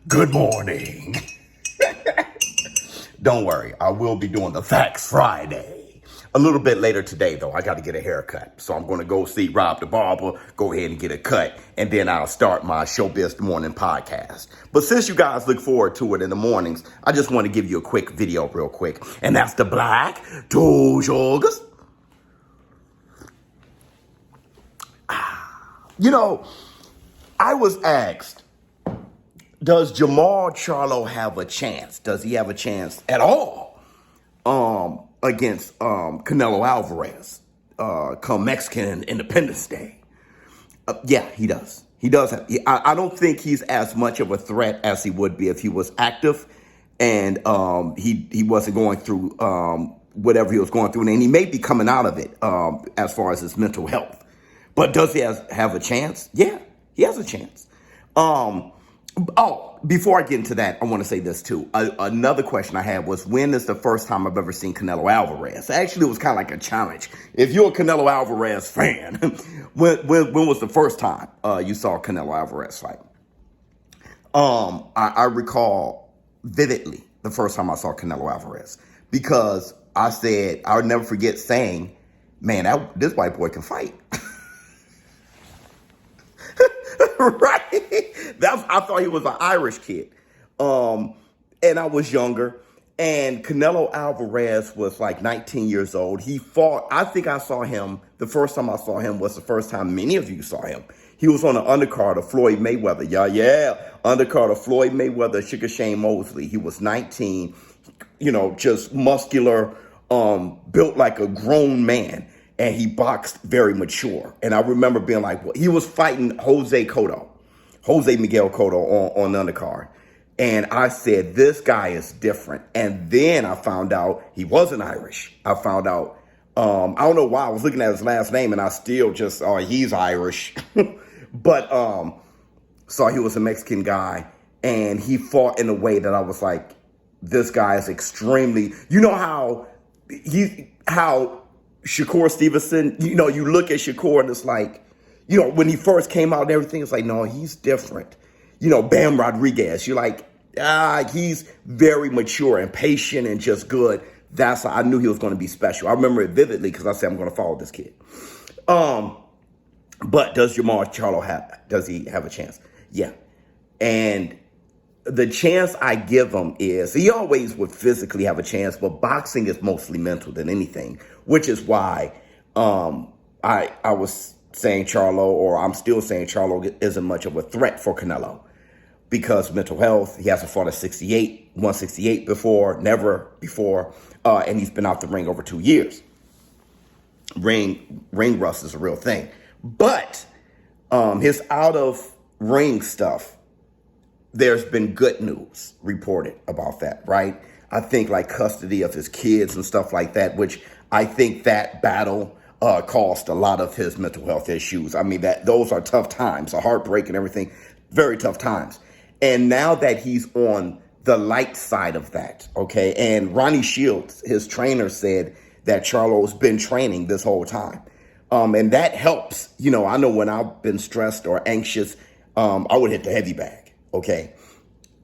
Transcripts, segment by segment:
Good morning. Don't worry, I will be doing the Facts Friday. A little bit later today, though, I got to get a haircut. So I'm going to go see Rob the barber, go ahead and get a cut, and then I'll start my ShowBizz Morning podcast. But since you guys look forward to it in the mornings, I just want to give you a quick video real quick. And that's the Black Two Sugars. You know, I was asked, does Jamal Charlo have a chance? Does he have a chance at all against Canelo Alvarez come Mexican Independence Day? Yeah, he does. He does. I don't think he's as much of a threat as he would be if he was active and he wasn't going through whatever he was going through. And he may be coming out of it as far as his mental health. But does he have a chance? Yeah, he has a chance. Before I get into that, I want to say this too. Another question I had was, when is the first time I've ever seen Canelo Alvarez? Actually, it was kind of like a challenge. If you're a Canelo Alvarez fan, when was the first time you saw Canelo Alvarez fight? I recall vividly the first time I saw Canelo Alvarez, because I said, I would never forget saying, man, this white boy can fight. Right? I thought he was an Irish kid. And I was younger. And Canelo Alvarez was like 19 years old. He fought, I think I saw him, the first time I saw him was the first time many of you saw him. He was on the undercard of Floyd Mayweather. Yeah. Undercard of Floyd Mayweather, Sugar Shane Mosley. He was 19, just muscular, built like a grown man. And he boxed very mature. And I remember being like, well, he was fighting Jose Miguel Cotto on the undercard. And I said, this guy is different. And then I found out he wasn't Irish. I found out, I don't know why I was looking at his last name and I still just, he's Irish. But saw he was a Mexican guy. And he fought in a way that I was like, this guy is extremely, how Shakur Stevenson, you look at Shakur and it's like, when he first came out and everything, it's like, no, he's different. Bam Rodriguez, you're like, he's very mature and patient and just good. I knew he was going to be special. I remember it vividly because I said, I'm going to follow this kid. But does Jamal Charlo does he have a chance? Yeah. And the chance I give him is, he always would physically have a chance, but boxing is mostly mental than anything, which is why I was saying Charlo, or I'm still saying Charlo isn't much of a threat for Canelo, because mental health, he hasn't fought at 168 before, never before, and he's been out the ring over 2 years. Ring rust is a real thing. But his out of ring stuff, there's been good news reported about that, right? I think like custody of his kids and stuff like that, which I think that battle caused a lot of his mental health issues. I mean, those are tough times, a heartbreak and everything, very tough times. And now that he's on the light side of that, okay, and Ronnie Shields, his trainer, said that Charlo's been training this whole time. And that helps. I know when I've been stressed or anxious, I would hit the heavy bag. Okay.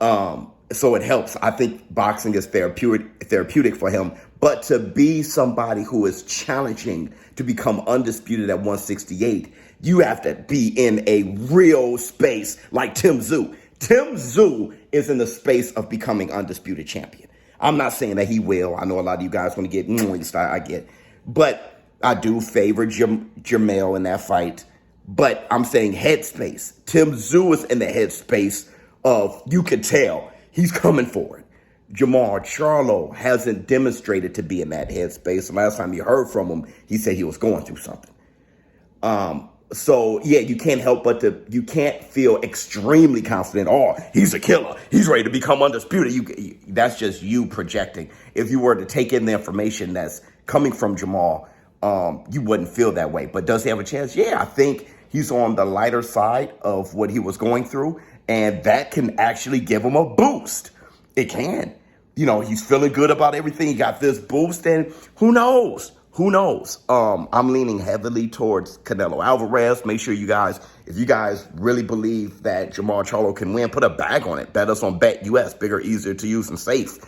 So it helps. I think boxing is therapeutic for him. But to be somebody who is challenging to become undisputed at 168, you have to be in a real space like Tim Tszyu. Tim Tszyu is in the space of becoming undisputed champion. I'm not saying that he will. I know a lot of you guys want to get moist. I get. But I do favor Jermell in that fight. But I'm saying headspace. Tim Tszyu is in the headspace of, you could tell he's coming for it. Jamal Charlo hasn't demonstrated to be in that headspace. The last time you heard from him, he said he was going through something. So yeah, you can't help but you can't feel extremely confident. Oh, he's a killer. He's ready to become undisputed. That's just you projecting. If you were to take in the information that's coming from Jamal, you wouldn't feel that way. But does he have a chance? Yeah, I think he's on the lighter side of what he was going through. And that can actually give him a boost. It can. He's feeling good about everything. He got this boost, and who knows? I'm leaning heavily towards Canelo Alvarez. Make sure you guys If you guys really believe that Jamal Charlo can win, put a bag on it. Bet us on Bet US. Bigger, easier to use, and safe.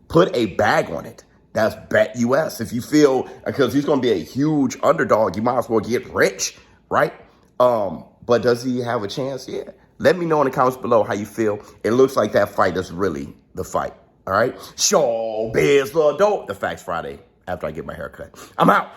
Put a bag on it. That's Bet US. If you feel, because he's going to be a huge underdog, you might as well get rich, right? But does he have a chance? Yeah. Let me know in the comments below how you feel. It looks like that fight is really the fight. All right? ShowBizz, the dope. The Facts Friday after I get my hair cut. I'm out.